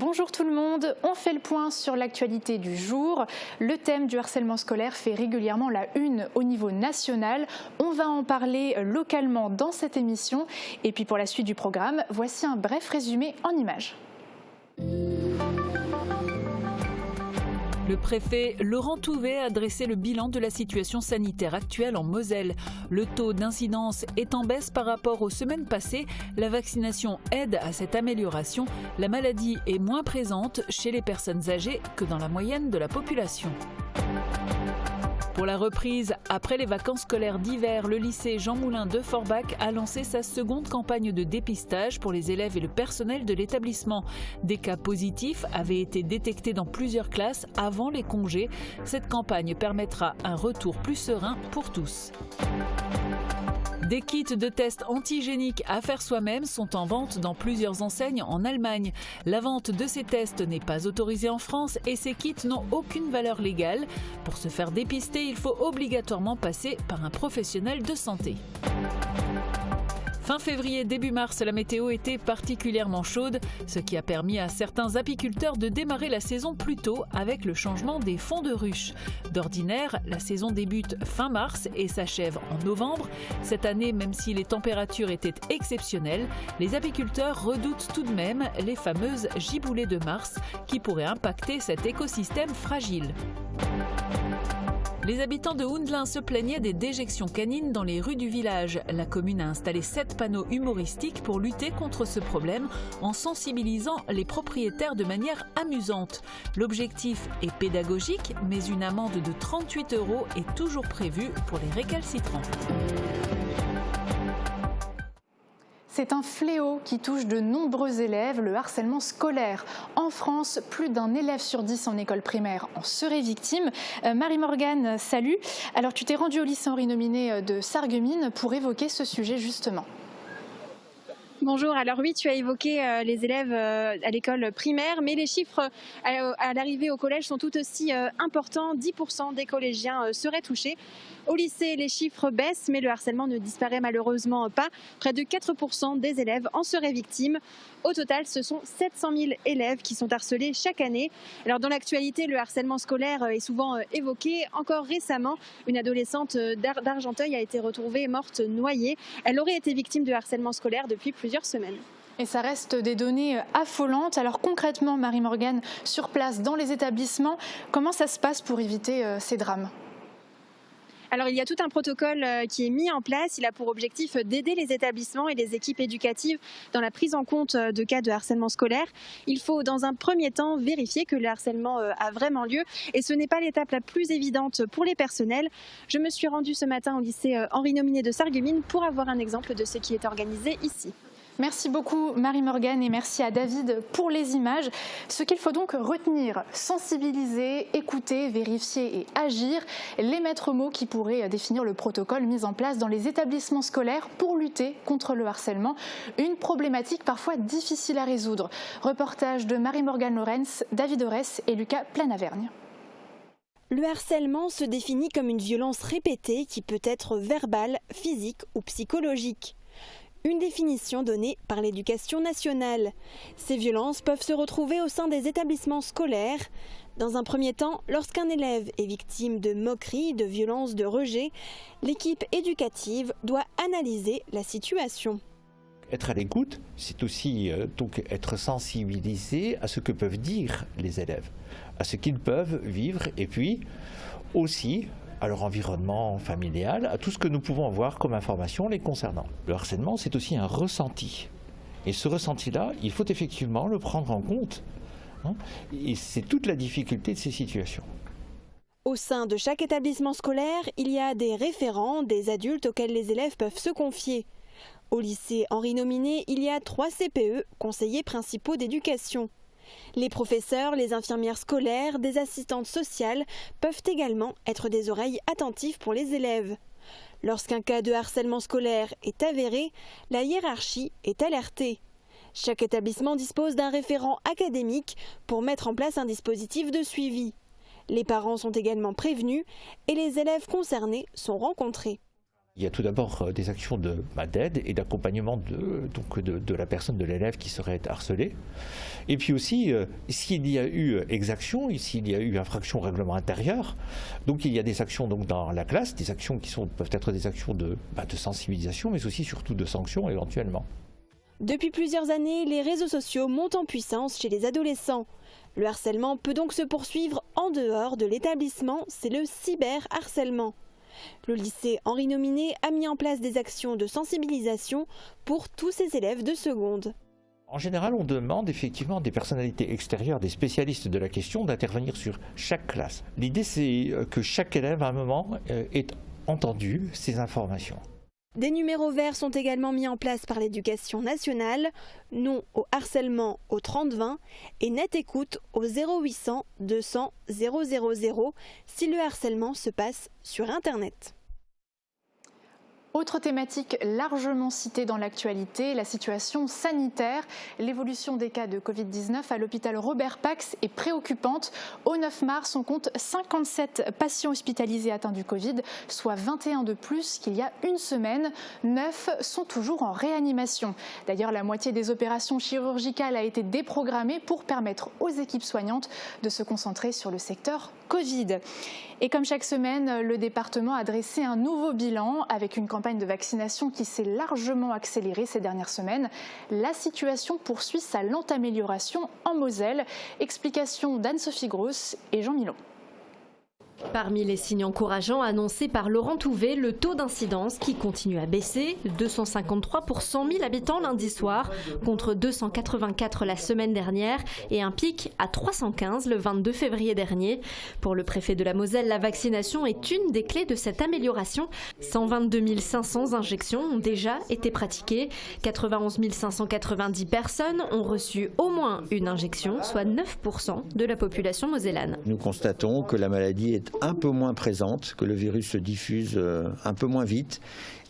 Bonjour tout le monde, on fait le point sur l'actualité du jour. Le thème du harcèlement scolaire fait régulièrement la une au niveau national. On va en parler localement dans cette émission. Et puis pour la suite du programme, voici un bref résumé en images. Le préfet Laurent Touvet a dressé le bilan de la situation sanitaire actuelle en Moselle. Le taux d'incidence est en baisse par rapport aux semaines passées. La vaccination aide à cette amélioration. La maladie est moins présente chez les personnes âgées que dans la moyenne de la population. Pour la reprise, après les vacances scolaires d'hiver, le lycée Jean Moulin de Forbach a lancé sa seconde campagne de dépistage pour les élèves et le personnel de l'établissement. Des cas positifs avaient été détectés dans plusieurs classes avant les congés. Cette campagne permettra un retour plus serein pour tous. Des kits de tests antigéniques à faire soi-même sont en vente dans plusieurs enseignes en Allemagne. La vente de ces tests n'est pas autorisée en France et ces kits n'ont aucune valeur légale. Pour se faire dépister, il faut obligatoirement passer par un professionnel de santé. Fin février, début mars, la météo était particulièrement chaude, ce qui a permis à certains apiculteurs de démarrer la saison plus tôt avec le changement des fonds de ruches. D'ordinaire, la saison débute fin mars et s'achève en novembre. Cette année, même si les températures étaient exceptionnelles, les apiculteurs redoutent tout de même les fameuses giboulées de mars qui pourraient impacter cet écosystème fragile. Les habitants de Houndelin se plaignaient des déjections canines dans les rues du village. La commune a installé 7 panneaux humoristiques pour lutter contre ce problème en sensibilisant les propriétaires de manière amusante. L'objectif est pédagogique, mais une amende de 38 € est toujours prévue pour les récalcitrants. C'est un fléau qui touche de nombreux élèves, le harcèlement scolaire. En France, plus d'un élève sur 10 en école primaire en serait victime. Marie-Morgane, salut. Alors tu t'es rendue au lycée Henri Nominé de Sarreguemines pour évoquer ce sujet justement. Bonjour, alors oui, tu as évoqué les élèves à l'école primaire, mais les chiffres à l'arrivée au collège sont tout aussi importants. 10% des collégiens seraient touchés. Au lycée, les chiffres baissent, mais le harcèlement ne disparaît malheureusement pas. Près de 4% des élèves en seraient victimes. Au total, ce sont 700 000 élèves qui sont harcelés chaque année. Alors dans l'actualité, le harcèlement scolaire est souvent évoqué. Encore récemment, une adolescente d'Argenteuil a été retrouvée morte noyée. Elle aurait été victime de harcèlement scolaire depuis plusieurs semaines. Et ça reste des données affolantes. Alors concrètement, Marie-Morgane, sur place, dans les établissements, comment ça se passe pour éviter ces drames ? Alors il y a tout un protocole qui est mis en place. Il a pour objectif d'aider les établissements et les équipes éducatives dans la prise en compte de cas de harcèlement scolaire. Il faut dans un premier temps vérifier que le harcèlement a vraiment lieu et ce n'est pas l'étape la plus évidente pour les personnels. Je me suis rendue ce matin au lycée Henri Nominé de Sarreguemines pour avoir un exemple de ce qui est organisé ici. Merci beaucoup Marie-Morgane et merci à David pour les images. Ce qu'il faut donc retenir, sensibiliser, écouter, vérifier et agir, les maîtres mots qui pourraient définir le protocole mis en place dans les établissements scolaires pour lutter contre le harcèlement, une problématique parfois difficile à résoudre. Reportage de Marie-Morgane Lorenz, David Orès et Lucas Planavergne. Le harcèlement se définit comme une violence répétée qui peut être verbale, physique ou psychologique. Une définition donnée par l'Éducation nationale. Ces violences peuvent se retrouver au sein des établissements scolaires. Dans un premier temps, lorsqu'un élève est victime de moqueries, de violences, de rejet, l'équipe éducative doit analyser la situation. Être à l'écoute, c'est aussi donc être sensibilisé à ce que peuvent dire les élèves, à ce qu'ils peuvent vivre et puis aussi à leur environnement familial, à tout ce que nous pouvons avoir comme information les concernant. Le harcèlement, c'est aussi un ressenti. Et ce ressenti-là, il faut effectivement le prendre en compte. Et c'est toute la difficulté de ces situations. Au sein de chaque établissement scolaire, il y a des référents, des adultes auxquels les élèves peuvent se confier. Au lycée Henri Nominé, il y a 3 CPE, conseillers principaux d'éducation. Les professeurs, les infirmières scolaires, des assistantes sociales peuvent également être des oreilles attentives pour les élèves. Lorsqu'un cas de harcèlement scolaire est avéré, la hiérarchie est alertée. Chaque établissement dispose d'un référent académique pour mettre en place un dispositif de suivi. Les parents sont également prévenus et les élèves concernés sont rencontrés. Il y a tout d'abord des actions d'aide et d'accompagnement de la personne, de l'élève qui serait harcelé. Et puis aussi, s'il y a eu exaction, s'il y a eu infraction au règlement intérieur, donc il y a des actions donc, dans la classe, des actions qui peuvent être des actions de sensibilisation, mais aussi surtout de sanctions éventuellement. Depuis plusieurs années, les réseaux sociaux montent en puissance chez les adolescents. Le harcèlement peut donc se poursuivre en dehors de l'établissement, c'est le cyberharcèlement. Le lycée Henri Nominé a mis en place des actions de sensibilisation pour tous ses élèves de seconde. En général, on demande effectivement des personnalités extérieures, des spécialistes de la question, d'intervenir sur chaque classe. L'idée, c'est que chaque élève, à un moment, ait entendu ces informations. Des numéros verts sont également mis en place par l'Éducation nationale, non au harcèlement au 3020 et net écoute au 0800 200 000 si le harcèlement se passe sur Internet. Autre thématique largement citée dans l'actualité, la situation sanitaire. L'évolution des cas de Covid-19 à l'hôpital Robert Pax est préoccupante. Au 9 mars, on compte 57 patients hospitalisés atteints du Covid, soit 21 de plus qu'il y a une semaine. 9 sont toujours en réanimation. D'ailleurs, la moitié des opérations chirurgicales a été déprogrammée pour permettre aux équipes soignantes de se concentrer sur le secteur Covid. Et comme chaque semaine, le département a dressé un nouveau bilan avec une campagne de vaccination qui s'est largement accélérée ces dernières semaines. La situation poursuit sa lente amélioration en Moselle. Explication d'Anne-Sophie Gross et Jean Milon. Parmi les signes encourageants annoncés par Laurent Touvet, le taux d'incidence qui continue à baisser, 253 pour 100 000 habitants lundi soir, contre 284 la semaine dernière et un pic à 315 le 22 février dernier. Pour le préfet de la Moselle, la vaccination est une des clés de cette amélioration. 122 500 injections ont déjà été pratiquées. 91 590 personnes ont reçu au moins une injection, soit 9% de la population mosellane. Nous constatons que la maladie est un peu moins présente, que le virus se diffuse un peu moins vite,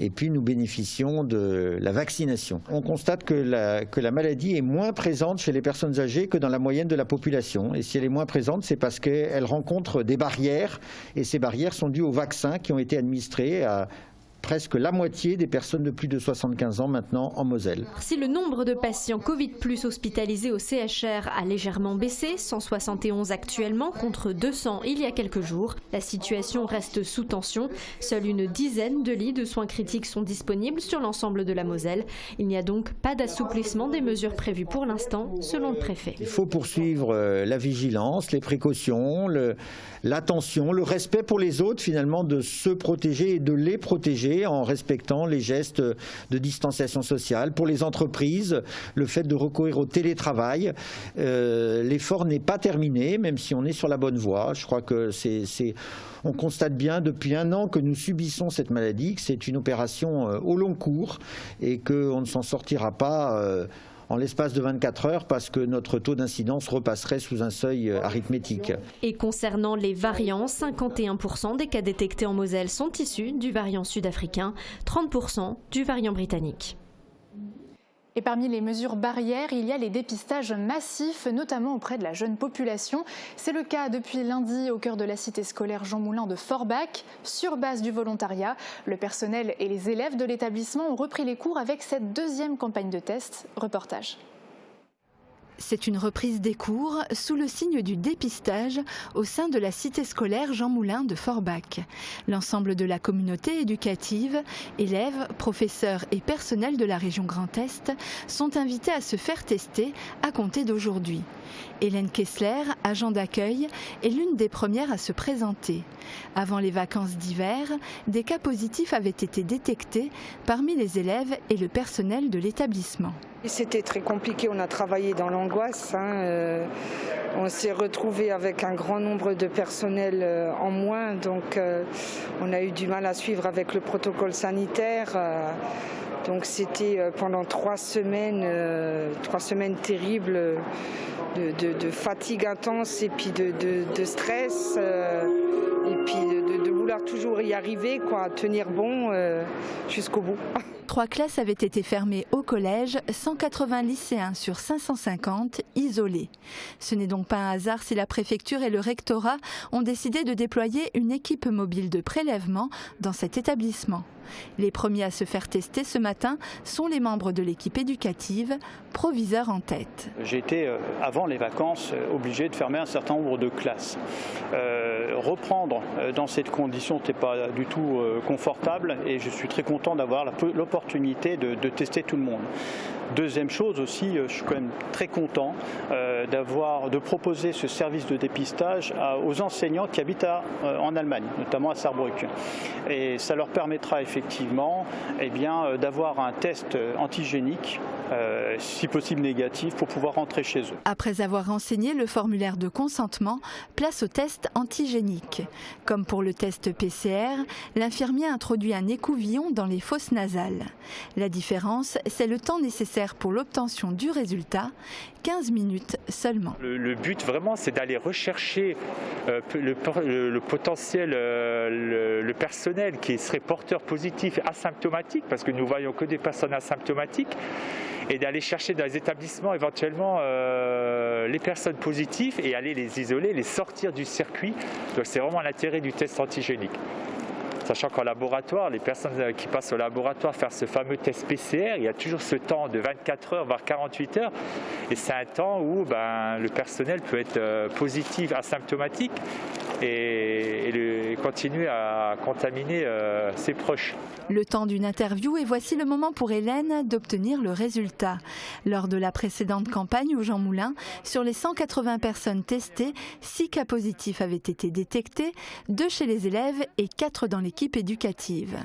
et puis nous bénéficions de la vaccination. On constate que la maladie est moins présente chez les personnes âgées que dans la moyenne de la population, et si elle est moins présente, c'est parce qu'elle rencontre des barrières, et ces barrières sont dues aux vaccins qui ont été administrés à presque la moitié des personnes de plus de 75 ans maintenant en Moselle. Si le nombre de patients Covid+ hospitalisés au CHR a légèrement baissé, 171 actuellement contre 200 il y a quelques jours, la situation reste sous tension. Seule une dizaine de lits de soins critiques sont disponibles sur l'ensemble de la Moselle. Il n'y a donc pas d'assouplissement des mesures prévues pour l'instant, selon le préfet. Il faut poursuivre la vigilance, les précautions, l'attention, le respect pour les autres finalement, de se protéger et de les protéger en respectant les gestes de distanciation sociale. Pour les entreprises, le fait de recourir au télétravail, l'effort n'est pas terminé, même si on est sur la bonne voie. Je crois que on constate bien depuis un an que nous subissons cette maladie, que c'est une opération au long cours et qu'on ne s'en sortira pas en l'espace de 24 heures parce que notre taux d'incidence repasserait sous un seuil arithmétique. Et concernant les variants, 51% des cas détectés en Moselle sont issus du variant sud-africain, 30% du variant britannique. Et parmi les mesures barrières, il y a les dépistages massifs, notamment auprès de la jeune population. C'est le cas depuis lundi au cœur de la cité scolaire Jean Moulin de Forbach. Sur base du volontariat, le personnel et les élèves de l'établissement ont repris les cours avec cette deuxième campagne de tests. Reportage. C'est une reprise des cours sous le signe du dépistage au sein de la cité scolaire Jean Moulin de Forbach. L'ensemble de la communauté éducative, élèves, professeurs et personnels de la région Grand Est sont invités à se faire tester à compter d'aujourd'hui. Hélène Kessler, agent d'accueil, est l'une des premières à se présenter. Avant les vacances d'hiver, des cas positifs avaient été détectés parmi les élèves et le personnel de l'établissement. C'était très compliqué, on a travaillé dans l'angoisse. On s'est retrouvé avec un grand nombre de personnel en moins, donc on a eu du mal à suivre avec le protocole sanitaire. Donc c'était pendant 3 semaines terribles de fatigue intense et puis de stress et puis de boule espère toujours y arriver, quoi, tenir bon jusqu'au bout. 3 classes avaient été fermées au collège, 180 lycéens sur 550 isolés. Ce n'est donc pas un hasard si la préfecture et le rectorat ont décidé de déployer une équipe mobile de prélèvement dans cet établissement. Les premiers à se faire tester ce matin sont les membres de l'équipe éducative, proviseurs en tête. J'ai été, avant les vacances, obligé de fermer un certain nombre de classes. Reprendre dans cette condition n'était pas du tout confortable et je suis très content d'avoir l'opportunité de tester tout le monde. Deuxième chose aussi, je suis quand même très content de proposer ce service de dépistage aux enseignants qui habitent en Allemagne, notamment à Saarbrück. Et ça leur permettra effectivement d'avoir un test antigénique, si possible négatif, pour pouvoir rentrer chez eux. Après avoir renseigné le formulaire de consentement, place au test antigénique. Comme pour le test PCR, l'infirmier introduit un écouvillon dans les fosses nasales. La différence, c'est le temps nécessaire pour l'obtention du résultat, 15 minutes seulement. Le but vraiment, c'est d'aller rechercher le potentiel, le personnel qui serait porteur positif asymptomatique, parce que nous voyons que des personnes asymptomatiques, et d'aller chercher dans les établissements éventuellement les personnes positives et aller les isoler, les sortir du circuit. Donc c'est vraiment l'intérêt du test antigénique. Sachant qu'en laboratoire, les personnes qui passent au laboratoire faire ce fameux test PCR, il y a toujours ce temps de 24 heures, voire 48 heures. Et c'est un temps où le personnel peut être positif, asymptomatique et continuer à contaminer ses proches. Le temps d'une interview et voici le moment pour Hélène d'obtenir le résultat. Lors de la précédente campagne au Jean Moulin, sur les 180 personnes testées, 6 cas positifs avaient été détectés, 2 chez les élèves et 4 dans l'équipe éducative.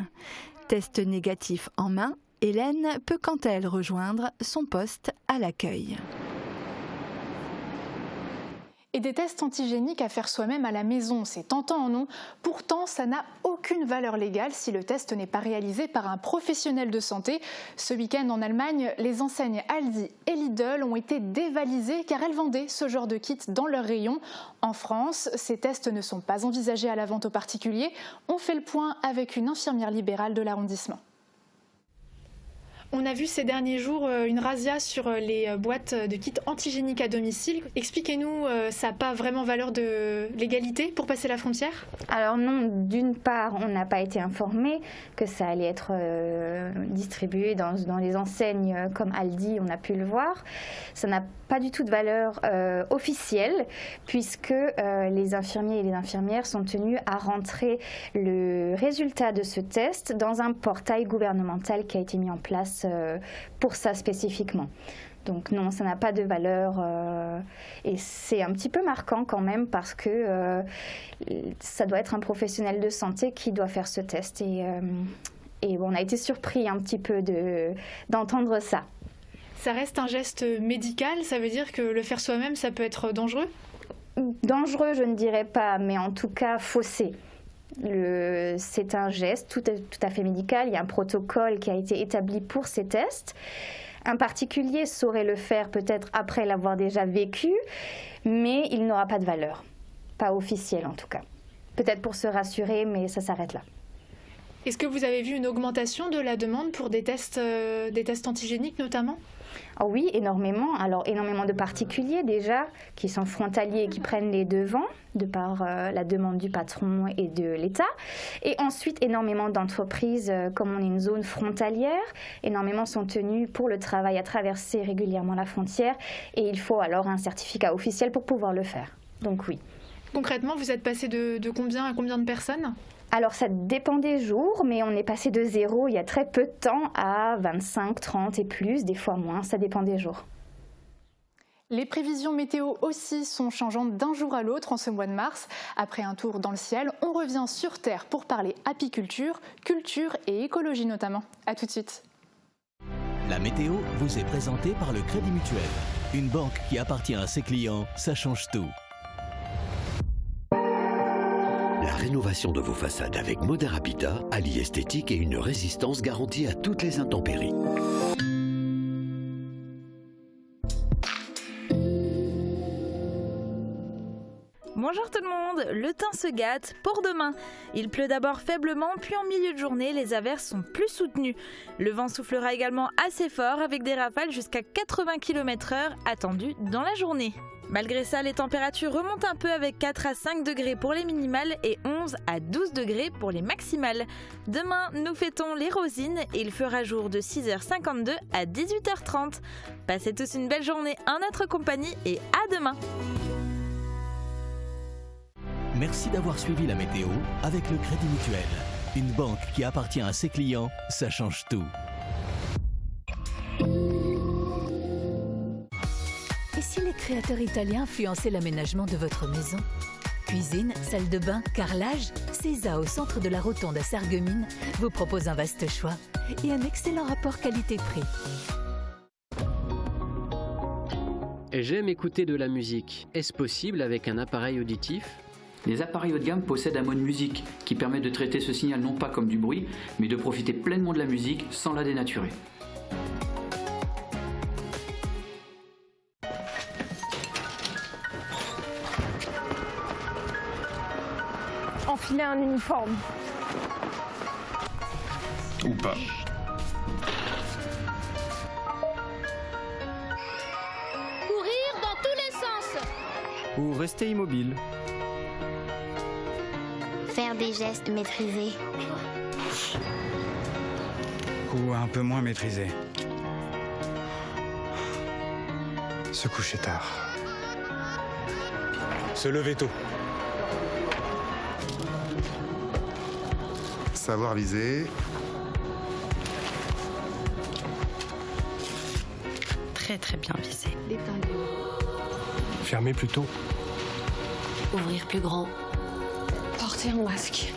Test négatif en main, Hélène peut quant à elle rejoindre son poste à l'accueil. Et des tests antigéniques à faire soi-même à la maison, c'est tentant, non? Pourtant, ça n'a aucune valeur légale si le test n'est pas réalisé par un professionnel de santé. Ce week-end en Allemagne, les enseignes Aldi et Lidl ont été dévalisées car elles vendaient ce genre de kit dans leurs rayons. En France, ces tests ne sont pas envisagés à la vente aux particuliers. On fait le point avec une infirmière libérale de l'arrondissement. On a vu ces derniers jours une razzia sur les boîtes de kits antigéniques à domicile. Expliquez-nous, ça n'a pas vraiment valeur de légalité pour passer la frontière? Alors non, d'une part, on n'a pas été informé que ça allait être distribué dans les enseignes comme Aldi, on a pu le voir. Ça n'a pas du tout de valeur officielle puisque les infirmiers et les infirmières sont tenus à rentrer le résultat de ce test dans un portail gouvernemental qui a été mis en place pour ça spécifiquement. Donc non, ça n'a pas de valeur et c'est un petit peu marquant quand même parce que ça doit être un professionnel de santé qui doit faire ce test et on a été surpris un petit peu d'entendre ça. Ça reste un geste médical, ça veut dire que le faire soi-même, ça peut être dangereux? Dangereux, je ne dirais pas, mais en tout cas faussé. C'est un geste tout à fait médical, il y a un protocole qui a été établi pour ces tests. Un particulier saurait le faire peut-être après l'avoir déjà vécu, mais il n'aura pas de valeur, pas officielle en tout cas. Peut-être pour se rassurer, mais ça s'arrête là. Est-ce que vous avez vu une augmentation de la demande pour des tests antigéniques notamment? Oh oui, énormément. Alors énormément de particuliers déjà qui sont frontaliers et qui prennent les devants de par la demande du patron et de l'État. Et ensuite énormément d'entreprises, comme on est une zone frontalière, énormément sont tenues pour le travail à traverser régulièrement la frontière et il faut alors un certificat officiel pour pouvoir le faire. Donc oui. Concrètement, vous êtes passé de combien à combien de personnes? Alors ça dépend des jours, mais on est passé de 0 il y a très peu de temps à 25, 30 et plus, des fois moins, ça dépend des jours. Les prévisions météo aussi sont changeantes d'un jour à l'autre en ce mois de mars. Après un tour dans le ciel, on revient sur Terre pour parler apiculture, culture et écologie notamment. A tout de suite. La météo vous est présentée par le Crédit Mutuel. Une banque qui appartient à ses clients, ça change tout. La rénovation de vos façades avec Modern Habitat allie esthétique et une résistance garantie à toutes les intempéries. Bonjour tout tout le monde, le temps se gâte pour demain. Il pleut d'abord faiblement, puis en milieu de journée, les averses sont plus soutenues. Le vent soufflera également assez fort avec des rafales jusqu'à 80 km/h attendues dans la journée. Malgré ça, les températures remontent un peu avec 4 à 5 degrés pour les minimales et 11 à 12 degrés pour les maximales. Demain, nous fêtons les rosines et il fera jour de 6h52 à 18h30. Passez tous une belle journée en notre compagnie et à demain. Merci d'avoir suivi la météo avec le Crédit Mutuel. Une banque qui appartient à ses clients, ça change tout. Et si les créateurs italiens influençaient l'aménagement de votre maison? Cuisine, salle de bain, carrelage, Cesa au centre de la Rotonde à Sarreguemines vous propose un vaste choix et un excellent rapport qualité-prix. J'aime écouter de la musique. Est-ce possible avec un appareil auditif? Les appareils haut de gamme possèdent un mode musique qui permet de traiter ce signal non pas comme du bruit, mais de profiter pleinement de la musique sans la dénaturer. Enfiler un uniforme. Ou pas. Courir dans tous les sens. Ou rester immobile. Faire des gestes maîtrisés. Ou un peu moins maîtrisé. Se coucher tard. Se lever tôt. Savoir viser. Très bien visé. Fermer plus tôt. Ouvrir plus grand. Porter un masque.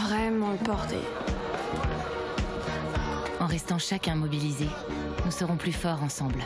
Vraiment le porter. En restant chacun mobilisé, nous serons plus forts ensemble.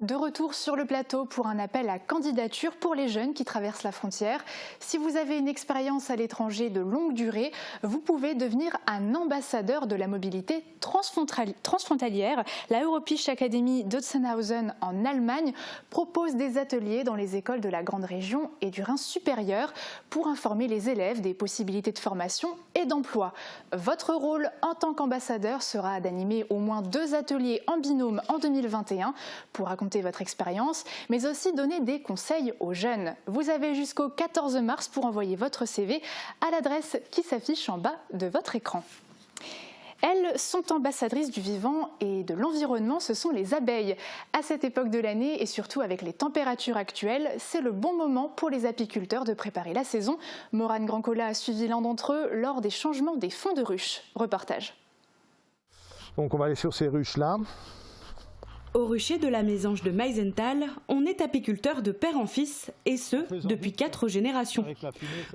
De retour sur le plateau pour un appel à candidature pour les jeunes qui traversent la frontière. Si vous avez une expérience à l'étranger de longue durée, vous pouvez devenir un ambassadeur de la mobilité transfrontalière. La Europäische Akademie d'Otzenhausen en Allemagne propose des ateliers dans les écoles de la Grande Région et du Rhin supérieur pour informer les élèves des possibilités de formation et d'emploi. Votre rôle en tant qu'ambassadeur sera d'animer au moins 2 ateliers en binôme en 2021 pour raconter votre expérience, mais aussi donner des conseils aux jeunes. Vous avez jusqu'au 14 mars pour envoyer votre CV à l'adresse qui s'affiche en bas de votre écran. Elles sont ambassadrices du vivant et de l'environnement, ce sont les abeilles. À cette époque de l'année et surtout avec les températures actuelles, c'est le bon moment pour les apiculteurs de préparer la saison. Morane Grandcola a suivi l'un d'entre eux lors des changements des fonds de ruches. Reportage. Donc on va aller sur ces ruches-là. Au rucher de la mésange de Meisenthal, on est apiculteur de père en fils, et ce, depuis 4 générations.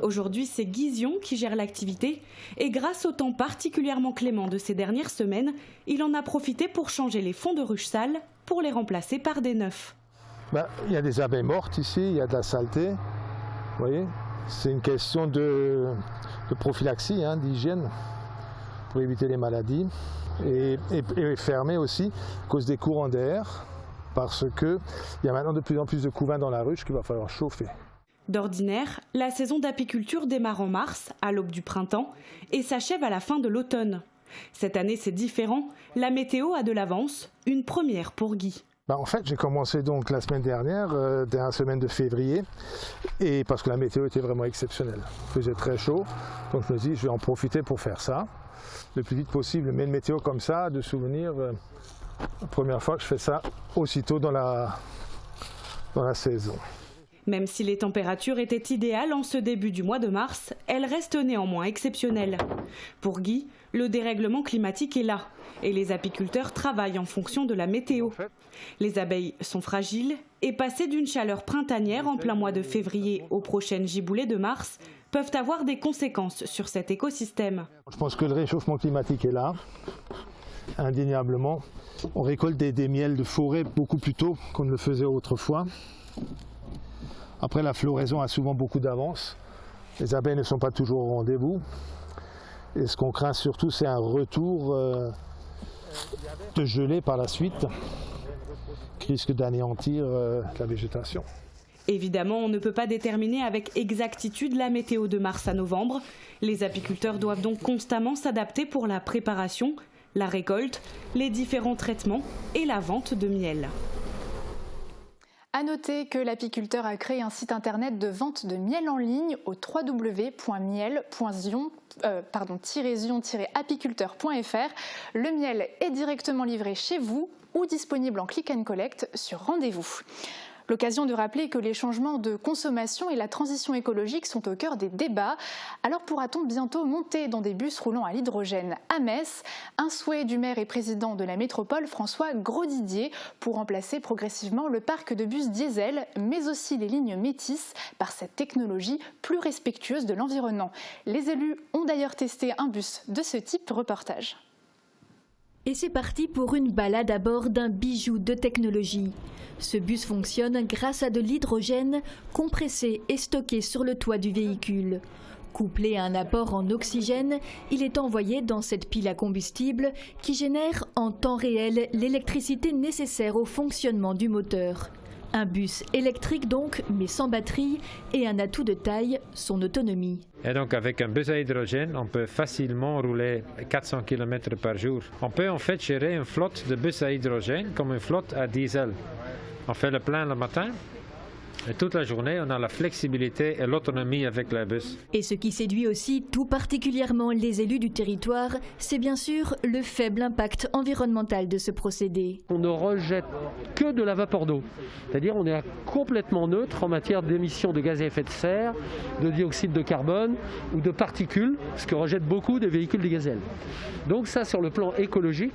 Aujourd'hui, c'est Guision qui gère l'activité, et grâce au temps particulièrement clément de ces dernières semaines, il en a profité pour changer les fonds de ruches sales pour les remplacer par des neufs. Il y a des abeilles mortes ici, il y a de la saleté. Vous voyez, c'est une question de prophylaxie, d'hygiène, pour éviter les maladies. Et fermé aussi à cause des courants d'air, parce qu'il y a maintenant de plus en plus de couvains dans la ruche qu'il va falloir chauffer. D'ordinaire, la saison d'apiculture démarre en mars, à l'aube du printemps, et s'achève à la fin de l'automne. Cette année, c'est différent. La météo a de l'avance, une première pour Guy. En fait, j'ai commencé donc la semaine dernière, dans la semaine de février, et parce que la météo était vraiment exceptionnelle. Il faisait très chaud, donc je me dis je vais en profiter pour faire ça le plus vite possible. Mais une météo comme ça, de souvenir, la première fois que je fais ça aussitôt dans la saison. Même si les températures étaient idéales en ce début du mois de mars, elles restent néanmoins exceptionnelles. Pour Guy, le dérèglement climatique est là et les apiculteurs travaillent en fonction de la météo. Les abeilles sont fragiles et passer d'une chaleur printanière en plein mois de février aux prochaines giboulées de mars peuvent avoir des conséquences sur cet écosystème. Je pense que le réchauffement climatique est là, indéniablement. On récolte des miels de forêt beaucoup plus tôt qu'on ne le faisait autrefois. Après, la floraison a souvent beaucoup d'avance. Les abeilles ne sont pas toujours au rendez-vous. Et ce qu'on craint surtout, c'est un retour de geler par la suite, qui risque d'anéantir la végétation. Évidemment, on ne peut pas déterminer avec exactitude la météo de mars à novembre. Les apiculteurs doivent donc constamment s'adapter pour la préparation, la récolte, les différents traitements et la vente de miel. À noter que l'apiculteur a créé un site internet de vente de miel en ligne au www.miel-zion-apiculteur.fr. Le miel est directement livré chez vous ou disponible en click and collect sur rendez-vous. L'occasion de rappeler que les changements de consommation et la transition écologique sont au cœur des débats. Alors pourra-t-on bientôt monter dans des bus roulant à l'hydrogène à Metz? Un souhait du maire et président de la métropole, François Grosdidier, pour remplacer progressivement le parc de bus diesel, mais aussi les lignes métisses, par cette technologie plus respectueuse de l'environnement. Les élus ont d'ailleurs testé un bus de ce type. Reportage. Et c'est parti pour une balade à bord d'un bijou de technologie. Ce bus fonctionne grâce à de l'hydrogène compressé et stocké sur le toit du véhicule. Couplé à un apport en oxygène, il est envoyé dans cette pile à combustible qui génère en temps réel l'électricité nécessaire au fonctionnement du moteur. Un bus électrique donc, mais sans batterie, et un atout de taille, son autonomie. Et donc avec un bus à hydrogène, on peut facilement rouler 400 km par jour. On peut en fait gérer une flotte de bus à hydrogène comme une flotte à diesel. On fait le plein le matin. Et toute la journée, on a la flexibilité et l'autonomie avec le bus. Et ce qui séduit aussi tout particulièrement les élus du territoire, c'est bien sûr le faible impact environnemental de ce procédé. On ne rejette que de la vapeur d'eau. C'est-à-dire on est complètement neutre en matière d'émissions de gaz à effet de serre, de dioxyde de carbone ou de particules, ce que rejettent beaucoup des véhicules diesel. Donc ça, sur le plan écologique,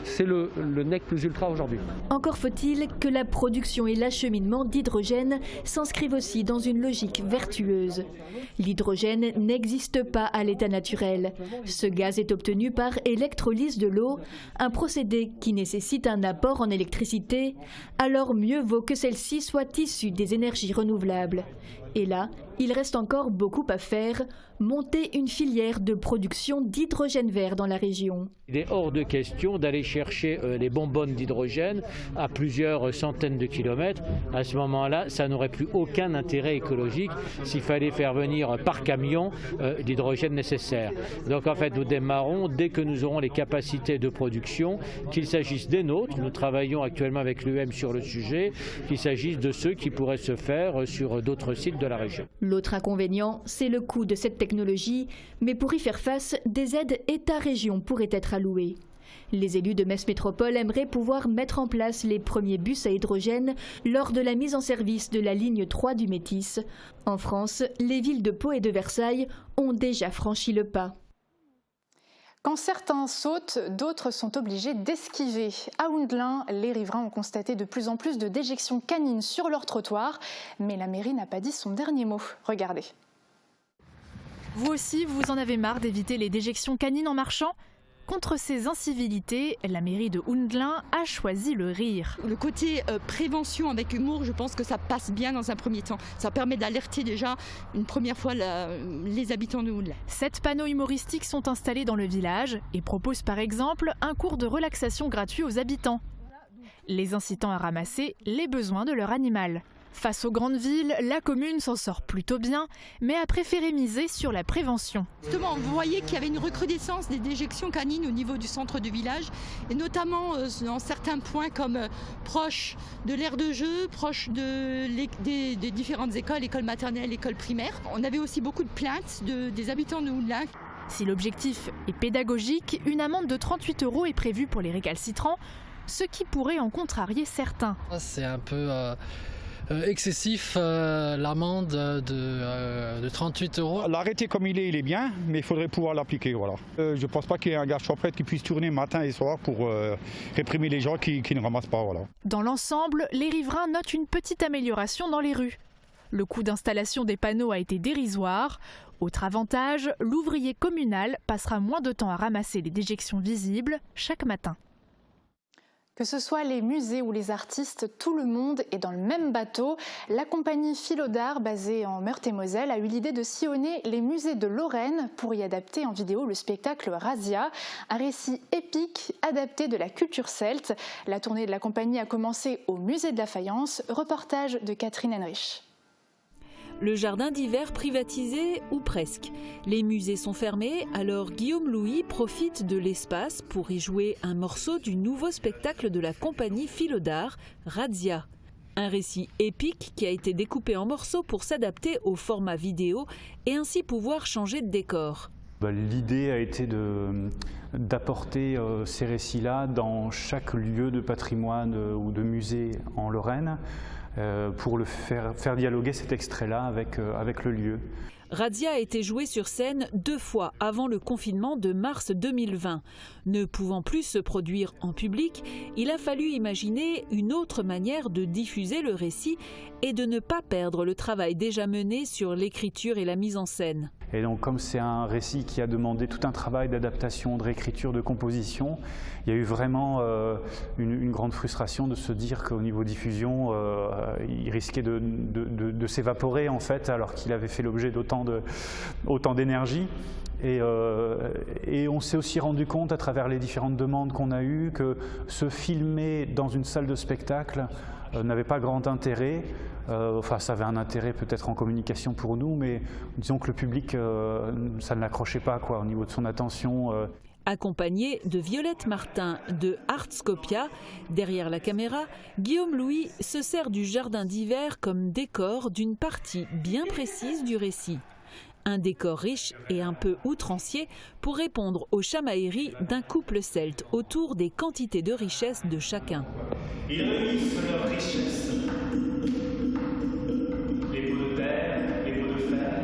c'est le nec plus ultra aujourd'hui. Encore faut-il que la production et l'acheminement d'hydrogène s'inscrivent aussi dans une logique vertueuse. L'hydrogène n'existe pas à l'état naturel. Ce gaz est obtenu par électrolyse de l'eau, un procédé qui nécessite un apport en électricité, alors mieux vaut que celle-ci soit issue des énergies renouvelables. Et là, il reste encore beaucoup à faire, monter une filière de production d'hydrogène vert dans la région. Il est hors de question d'aller chercher les bonbonnes d'hydrogène à plusieurs centaines de kilomètres. À ce moment-là, ça n'aurait plus aucun intérêt écologique s'il fallait faire venir par camion l'hydrogène nécessaire. Donc en fait, nous démarrons dès que nous aurons les capacités de production, qu'il s'agisse des nôtres, nous travaillons actuellement avec l'UM sur le sujet, qu'il s'agisse de ceux qui pourraient se faire sur d'autres sites de la région. L'autre inconvénient, c'est le coût de cette technologie, mais pour y faire face, des aides État-région pourraient être allouées. Les élus de Metz Métropole aimeraient pouvoir mettre en place les premiers bus à hydrogène lors de la mise en service de la ligne 3 du Métis. En France, les villes de Pau et de Versailles ont déjà franchi le pas. Quand certains sautent, d'autres sont obligés d'esquiver. À Houndelin, les riverains ont constaté de plus en plus de déjections canines sur leur trottoir, mais la mairie n'a pas dit son dernier mot. Regardez. Vous aussi, vous en avez marre d'éviter les déjections canines en marchant ? Contre ces incivilités, la mairie de Houndelin a choisi le rire. Le côté prévention avec humour, je pense que ça passe bien dans un premier temps. Ça permet d'alerter déjà une première fois les habitants de Houndelin. 7 panneaux humoristiques sont installés dans le village et proposent par exemple un cours de relaxation gratuit aux habitants, les incitant à ramasser les besoins de leur animal. Face aux grandes villes, la commune s'en sort plutôt bien, mais a préféré miser sur la prévention. Justement, vous voyez qu'il y avait une recrudescence des déjections canines au niveau du centre du village, et notamment dans certains points comme proche de l'aire de jeu, proche des différentes écoles, écoles maternelles, écoles primaires. On avait aussi beaucoup de plaintes des habitants de Houndelin. Si l'objectif est pédagogique, une amende de 38 € est prévue pour les récalcitrants, ce qui pourrait en contrarier certains. C'est un peu excessif, l'amende de 38 €. L'arrêté comme il est bien, mais il faudrait pouvoir l'appliquer. Voilà. Je ne pense pas qu'il y ait un gars champêtre qui puisse tourner matin et soir pour réprimer les gens qui ne ramassent pas. Voilà. Dans l'ensemble, les riverains notent une petite amélioration dans les rues. Le coût d'installation des panneaux a été dérisoire. Autre avantage, l'ouvrier communal passera moins de temps à ramasser les déjections visibles chaque matin. Que ce soit les musées ou les artistes, tout le monde est dans le même bateau. La compagnie Philo d'Art, basée en Meurthe-et-Moselle, a eu l'idée de sillonner les musées de Lorraine pour y adapter en vidéo le spectacle Razzia, un récit épique adapté de la culture celte. La tournée de la compagnie a commencé au musée de la Faïence. Reportage de Catherine Henrich. Le jardin d'hiver privatisé ou presque. Les musées sont fermés, alors Guillaume Louis profite de l'espace pour y jouer un morceau du nouveau spectacle de la compagnie Philo d'Art, Razzia. Un récit épique qui a été découpé en morceaux pour s'adapter au format vidéo et ainsi pouvoir changer de décor. L'idée a été d'apporter ces récits-là dans chaque lieu de patrimoine ou de musée en Lorraine, pour faire dialoguer cet extrait-là avec le lieu. Razzia a été joué sur scène 2 fois avant le confinement de mars 2020. Ne pouvant plus se produire en public, il a fallu imaginer une autre manière de diffuser le récit et de ne pas perdre le travail déjà mené sur l'écriture et la mise en scène. Et donc comme c'est un récit qui a demandé tout un travail d'adaptation, de réécriture, de composition, il y a eu vraiment une grande frustration de se dire qu'au niveau diffusion, il risquait de s'évaporer en fait, alors qu'il avait fait l'objet d'autant d'énergie. Et on s'est aussi rendu compte à travers les différentes demandes qu'on a eues que se filmer dans une salle de spectacle n'avait pas grand intérêt. Enfin, ça avait un intérêt peut-être en communication pour nous, mais disons que le public, ça ne l'accrochait pas au niveau de son attention. Accompagné de Violette Martin de Artscopia, derrière la caméra, Guillaume Louis se sert du jardin d'hiver comme décor d'une partie bien précise du récit. Un décor riche et un peu outrancier pour répondre aux chamailleries d'un couple celte autour des quantités de richesses de chacun. Ils réunissent leurs richesses. Les pots de terre, les pots de fer,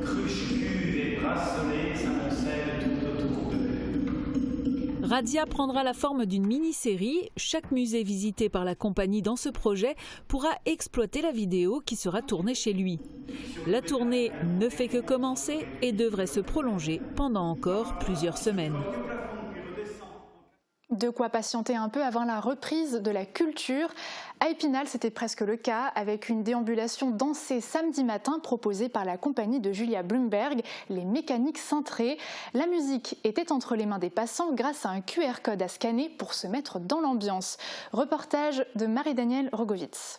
cruches, cuves et bracelets s'amoncellent tout autour d'eux. Razzia prendra la forme d'une mini-série. Chaque musée visité par la compagnie dans ce projet pourra exploiter la vidéo qui sera tournée chez lui. La tournée ne fait que commencer et devrait se prolonger pendant encore plusieurs semaines. De quoi patienter un peu avant la reprise de la culture. À Épinal, c'était presque le cas, avec une déambulation dansée samedi matin proposée par la compagnie de Julia Blumberg, les Mécaniques Cintrées. La musique était entre les mains des passants grâce à un QR code à scanner pour se mettre dans l'ambiance. Reportage de Marie-Danielle Rogovitz.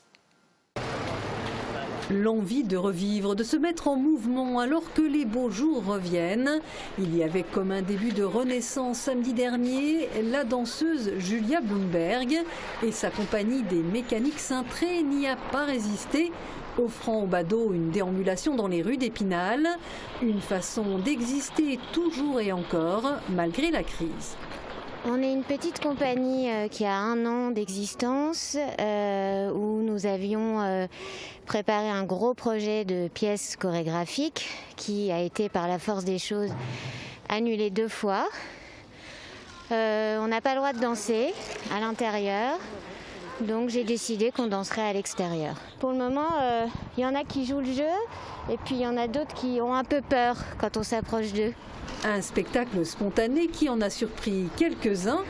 L'envie de revivre, de se mettre en mouvement alors que les beaux jours reviennent. Il y avait comme un début de renaissance samedi dernier, la danseuse Julia Blumberg et sa compagnie des Mécaniques Cintrées n'y a pas résisté, offrant aux badauds une déambulation dans les rues d'Épinal, une façon d'exister toujours et encore malgré la crise. On est une petite compagnie qui a 1 an d'existence, où nous avions préparé un gros projet de pièces chorégraphiques qui a été par la force des choses annulé 2 fois. On n'a pas le droit de danser à l'intérieur, donc j'ai décidé qu'on danserait à l'extérieur. Pour le moment, il y en a qui jouent le jeu et puis il y en a d'autres qui ont un peu peur quand on s'approche d'eux. Un spectacle spontané qui en a surpris quelques-uns.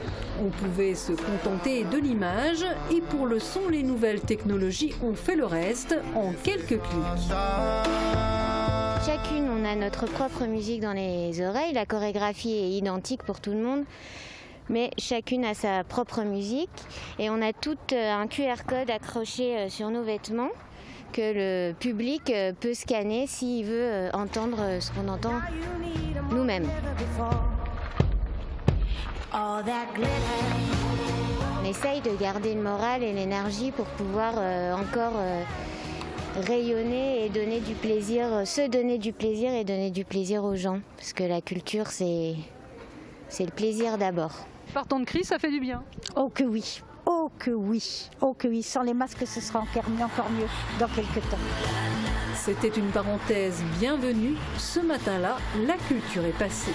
On pouvait se contenter de l'image et pour le son, les nouvelles technologies ont fait le reste en quelques clics. Chacune, on a notre propre musique dans les oreilles. La chorégraphie est identique pour tout le monde, mais chacune a sa propre musique et on a tout un QR code accroché sur nos vêtements que le public peut scanner s'il veut entendre ce qu'on entend nous-mêmes. On essaye de garder le moral et l'énergie pour pouvoir encore rayonner et donner du plaisir, se donner du plaisir et donner du plaisir aux gens. Parce que la culture, c'est le plaisir d'abord. Par temps de crise, ça fait du bien. Oh que oui, oh que oui, oh que oui. Sans les masques, ce sera encore mieux dans quelques temps. C'était une parenthèse bienvenue. Ce matin-là, la culture est passée.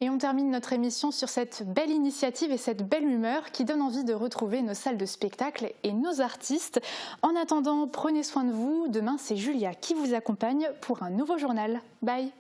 Et on termine notre émission sur cette belle initiative et cette belle humeur qui donne envie de retrouver nos salles de spectacle et nos artistes. En attendant, prenez soin de vous. Demain, c'est Julia qui vous accompagne pour un nouveau journal. Bye!